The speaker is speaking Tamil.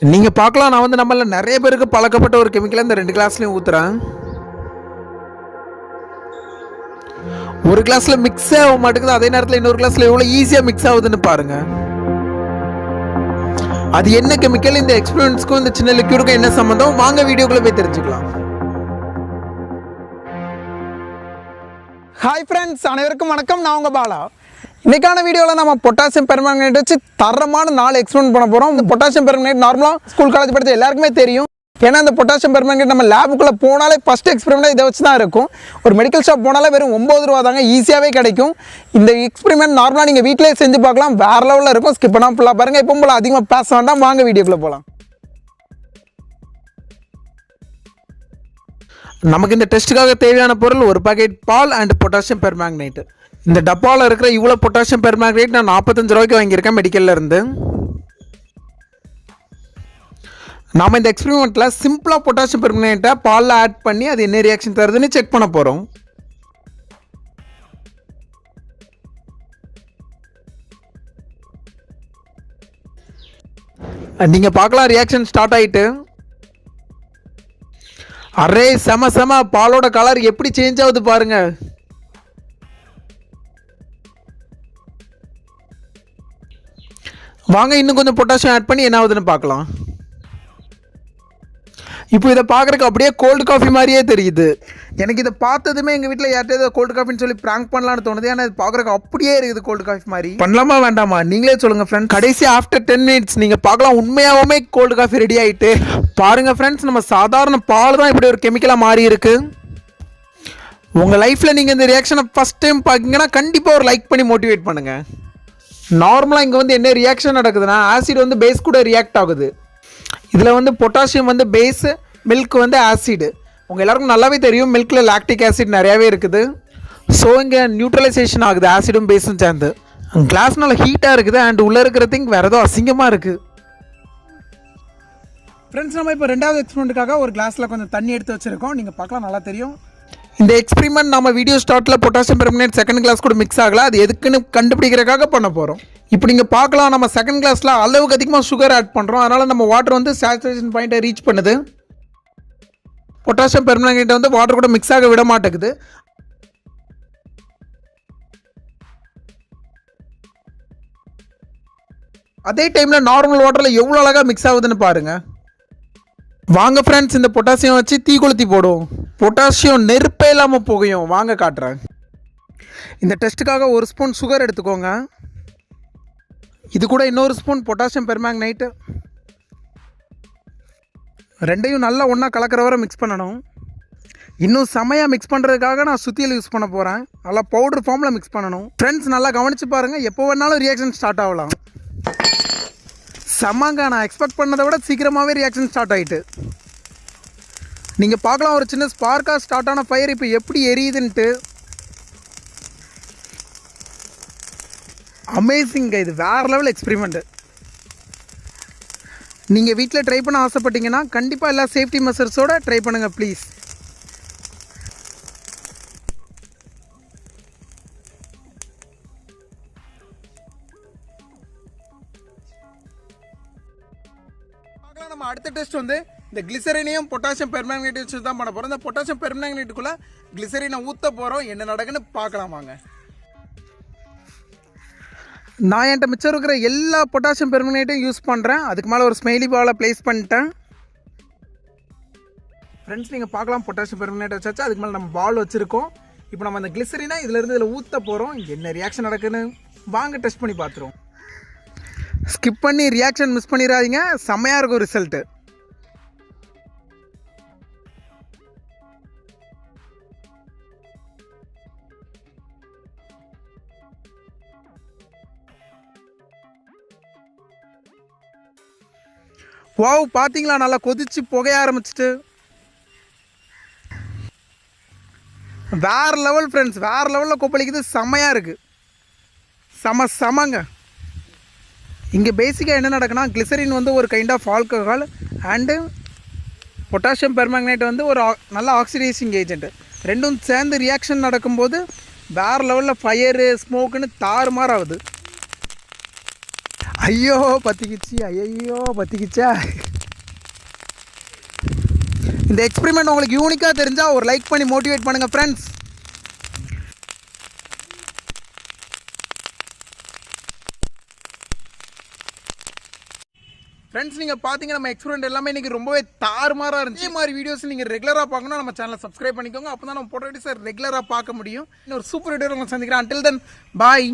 நீங்க பார்க்கலாம், நான் வந்து நம்மள நெறைய பேருக்கு பழக்கப்பட்ட ஒரு கெமிக்கல இந்த 2 கிளாஸ்லயும் ஊத்துறேன். ஒரு கிளாஸ்ல மிக்ஸே ஆக மாட்டேங்குது. அதே நேரத்துல இன்னொரு கிளாஸ்ல எவ்வளவு ஈஸியா மிக்ஸ் ஆகுதுன்னு பாருங்க. அது என்ன கெமிக்கல், இந்த எக்ஸ்பெரிமெண்ட்ஸ்க்கும் இந்த சின்ன லிக்விடுக்கும் என்ன சம்பந்தம்? வாங்க வீடியோக்குள்ள போய் தெரிஞ்சுக்கலாம். ஹாய் ஃப்ரெண்ட்ஸ், அனைவருக்கும் வணக்கம். நான் உங்க பாலா. இன்றைக்கான வீடியோவில் நம்ம பொட்டாசியம் பெர்மாங்கனேட் வச்சு தரமான 4 எக்ஸ்பெரிமெண்ட் பண்ண போகிறோம். இந்த பொட்டாசியம் பெர்மாங்கனேட் நார்மலாக ஸ்கூல் காலேஜ் படித்த எல்லாருக்குமே தெரியும். ஏன்னா இந்த பொட்டாசியம் பெர்மாங்கனேட் நம்ம லேபுக்குள்ளே போனாலே ஃபஸ்ட் எக்ஸ்பெரிமெண்ட் இதை வச்சு தான் இருக்கும். ஒரு மெடிக்கல் ஷாப் போனாலே வெறும் 9 ரூபா தாங்க, ஈஸியாகவே கிடைக்கும். இந்த எக்ஸ்பெரிமெண்ட் நார்மலாக நீங்கள் வீட்டிலே செஞ்சு பார்க்கலாம், வேறு லெவலில் இருக்கும். ஸ்கிப் பண்ணாமல் ஃபுல்லாக பாருங்கள். இப்போ போல் அதிகமாக பேச வேண்டாம், வாங்க வீடியோக்குள்ளே போகலாம். நமக்கு இந்த டெஸ்ட்டுக்காக தேவையான பொருள் ஒரு பாக்கெட் பால் அண்ட் பொட்டாசியம் பெர்மாங்கனேட். இந்த டப்பாவில் இருக்கிற இவ்வளோ பொட்டாசியம் பெர்மாங்கனேட் நான் 45 ரூபாய்க்கு வாங்கியிருக்கேன் மெடிக்கல்ல இருந்து. நாம் இந்த எக்ஸ்பெரிமெண்ட்டில் சிம்பிளாக பொட்டாசியம் பெர்மாங்கனேட்டை பாலில் ஆட் பண்ணி அது என்ன ரியாக்ஷன் தருதுன்னு செக் பண்ண போகிறோம். நீங்கள் பார்க்கலாம், ரியாக்ஷன் ஸ்டார்ட் ஆகிட்டு. அரே செம செம, பாலோட கலர் எப்படி சேஞ்ச் ஆகுது பாருங்க. வாங்க இன்னும் கொஞ்சம் பொட்டாசியம் ஆட் பண்ணி என்ன ஆகுதுன்னு பார்க்கலாம். இப்போ இதை பார்க்குறக்கு அப்படியே கோல்டு காஃபி மாதிரியே தெரியுது. எனக்கு இதை பார்த்ததுமே எங்கள் வீட்டில் யார்கிட்ட கோல்டு காஃபின்னு சொல்லி ப்ராங்க் பண்ணலான்னு தோணுது. ஏன்னா இது பார்க்குறக்கு அப்படியே இருக்குது கோல்டு காஃபி மாதிரி. பண்ணலாமா வேண்டாமா நீங்களே சொல்லுங்கள் ஃப்ரெண்ட்ஸ். கடைசி ஆஃப்டர் 10 மினிட்ஸ் நீங்கள் பார்க்கலாம், உண்மையாகவே கோல்டு காஃபி ரெடி ஆகிட்டு. பாருங்கள் ஃப்ரெண்ட்ஸ், நம்ம சாதாரண பால் தான் இப்படி ஒரு கெமிக்கலாக மாறி இருக்கு. உங்கள் லைஃப்பில் நீங்கள் இந்த ரியாக்ஷனை ஃபஸ்ட் டைம் பார்க்கிங்கன்னா கண்டிப்பாக ஒரு லைக் பண்ணி மோட்டிவேட் பண்ணுங்கள். நார்மலாக இங்கே வந்து என்ன ரியாக்ஷன் நடக்குதுன்னா, ஆசிட் வந்து பேஸ் கூட ரியாக்ட் ஆகுது. இதில் வந்து பொட்டாசியம் வந்து பேஸு, மில்க் வந்து ஆசிடு. உங்கள் எல்லாருக்கும் நல்லாவே தெரியும், மில்கில் லாக்டிக் ஆசிட் நிறையாவே இருக்குது. ஸோ இங்கே நியூட்ரலைசேஷன் ஆகுது ஆசிடும் பேஸும் சேர்ந்து. கிளாஸ் நல்லா ஹீட்டாக இருக்குது அண்ட் உள்ளே இருக்கிற திங் வேறு ஏதோ அசிங்கமாக இருக்குது. ஃப்ரெண்ட்ஸ், நம்ம இப்போ 2வது எக்ஸ்பெரிமெண்ட்டுக்காக ஒரு கிளாஸில் கொஞ்சம் தண்ணி எடுத்து வச்சுருக்கோம். நீங்கள் பார்க்கலாம், நல்லா தெரியும். இந்த எக்ஸ்பெரிமெண்ட் நம்ம வீடியோ ஸ்டார்ட்டில் பொட்டாசியம் பெர்மாங்கனேட் செகண்ட் கிளாஸ் கூட மிக்ஸ் ஆகல, அது எதுக்குன்னு கண்டுபிடிக்கிறதுக்காக பண்ண போகிறோம். இப்போ நீங்கள் பார்க்கலாம், நம்ம செகண்ட் கிளாஸில் அளவுக்கு அதிகமாக சுகர் ஆட் பண்ணுறோம். அதனால் நம்ம வாட்டர் வந்து சேச்சுரேஷன் பாயிண்ட்டை ரீச் பண்ணுது. பொட்டாசியம் பெர்மாங்கனேட் வந்து வாட்டர் கூட மிக்ஸ் ஆக விட மாட்டேங்குது. அதே டைமில் நார்மல் வாட்டரில் எவ்வளோ அழகாக மிக்ஸ் ஆகுதுன்னு பாருங்கள். வாங்க ஃப்ரெண்ட்ஸ், இந்த பொட்டாசியம் வச்சு தீ கொளுத்தி போடுவோம். பொட்டாசியம் நெருப்பே இல்லாமல் புகையும். வாங்க காட்டுறேன். இந்த டெஸ்ட்டுக்காக 1 ஸ்பூன் சுகர் எடுத்துக்கோங்க. இது கூட இன்னொரு ஸ்பூன் பொட்டாசியம் பெர்மாங்கனேட். ரெண்டையும் நல்லா ஒன்றா கலக்கிற வரை மிக்ஸ் பண்ணணும். இன்னும் செமையாக மிக்ஸ் பண்ணுறதுக்காக நான் சுத்தியல் யூஸ் பண்ண போகிறேன். நல்லா பவுடர் ஃபார்மில் மிக்ஸ் பண்ணணும். ஃப்ரெண்ட்ஸ், நல்லா கவனித்து பாருங்கள், எப்போ வேணாலும் ரியாக்ஷன் ஸ்டார்ட் ஆகலாம். செம்மங்க, நான் எக்ஸ்பெக்ட் பண்ணதை விட சீக்கிரமாகவே ரியாக்ஷன் ஸ்டார்ட் ஆகிட்டு. நீங்கள் பார்க்கலாம், ஒரு சின்ன ஸ்பார்க்காக ஸ்டார்ட் ஆன ஃபயர் இப்போ எப்படி எரியுதுன்ட்டு. அமேசிங்க, இது வேறு லெவல் எக்ஸ்பெரிமெண்ட்டு. நீங்கள் வீட்டில் ட்ரை பண்ண ஆசைப்பட்டீங்கன்னா கண்டிப்பாக எல்லா சேஃப்டி மெஷர்ஸோடு ட்ரை பண்ணுங்கள் ப்ளீஸ். நம்ம அடுத்த டெஸ்ட் வந்து இந்த கிளிசரினையும் பொட்டாசியம் பெர்மாங்கனேட் வச்சு தான் பண்ண போகிறோம். இந்த பொட்டாசியம் பெர்மாங்கனேட்டுக்குள்ளே கிளிசரினை ஊற்ற போகிறோம். என்ன நடக்குன்னு பார்க்கலாம் வாங்க. நான் என்கிட்ட மிச்சம் இருக்கிற எல்லா பொட்டாசியம் பெர்மாங்கனேட்டையும் யூஸ் பண்ணுறேன். அதுக்கு மேலே ஒரு ஸ்மெயிலி பாலை ப்ளேஸ் பண்ணிட்டேன். ஃப்ரெண்ட்ஸ், நீங்கள் பார்க்கலாம், பொட்டாசியம் பெர்மாங்கனேட் வச்சாச்சு. அதுக்கு மேலே நம்ம பால் வச்சுருக்கோம். இப்போ நம்ம அந்த கிளிசரினை இதில் ஊற்ற போகிறோம். என்ன ரியாக்ஷன் நடக்குன்னு வாங்க டெஸ்ட் பண்ணி பார்த்துருவோம். ஸ்கிப் பண்ணி ரியாக்ஷன் மிஸ் பண்ணிடாதீங்க, செம்மையாக இருக்கும் ரிசல்ட்டு. வாவ், பார்த்தீங்களா, நல்லா கொதிச்சு புகைய ஆரம்பிச்சிட்டு. வேறு லெவல் ஃப்ரெண்ட்ஸ், வேறு லெவலில் கொப்பளிக்குது. செம்மையாக இருக்குது, செமங்க. இங்கே பேசிக்காக என்ன நடக்குன்னா, கிளிசரின் வந்து ஒரு kind of alcohol and potassium permanganate வந்து ஒரு நல்ல ஆக்சிடைசிங் ஏஜென்ட். ரெண்டும் சேர்ந்து ரியாக்ஷன் நடக்கும்போது வேறு லெவலில் ஃபயரு ஸ்மோக்குன்னு தாறுமாறாகுது. ஐயோ பத்திக்கிச்சு, ஐயோ பத்திக்கிச்சா. இந்த எக்ஸ்பெரிமெண்ட் உங்களுக்கு யூனிக்காக தெரிஞ்சால் ஒரு லைக் பண்ணி மோட்டிவேட் பண்ணுங்கள் ஃப்ரெண்ட்ஸ். ஃப்ரெண்ட்ஸ் நீங்கள் பார்த்தீங்க நம்ம எக்ஸ்பெரிமெண்ட் எல்லாமே இன்றைக்கி ரொம்பவே தாறுமாறாக இருந்துச்சு. இதே மாதிரி வீடியோஸ் நீங்கள் ரெகுலராக பார்க்கணும், நம்ம சேனலை சப்ஸ்கிரைப் பண்ணிக்கோங்க. அப்போ தான் நம்ம போட்டோ வீடியோஸை ரெகுலராக பார்க்க முடியும். இன்னொரு சூப்பர் வீடியோ உங்களை சந்திக்கிறேன். until then bye.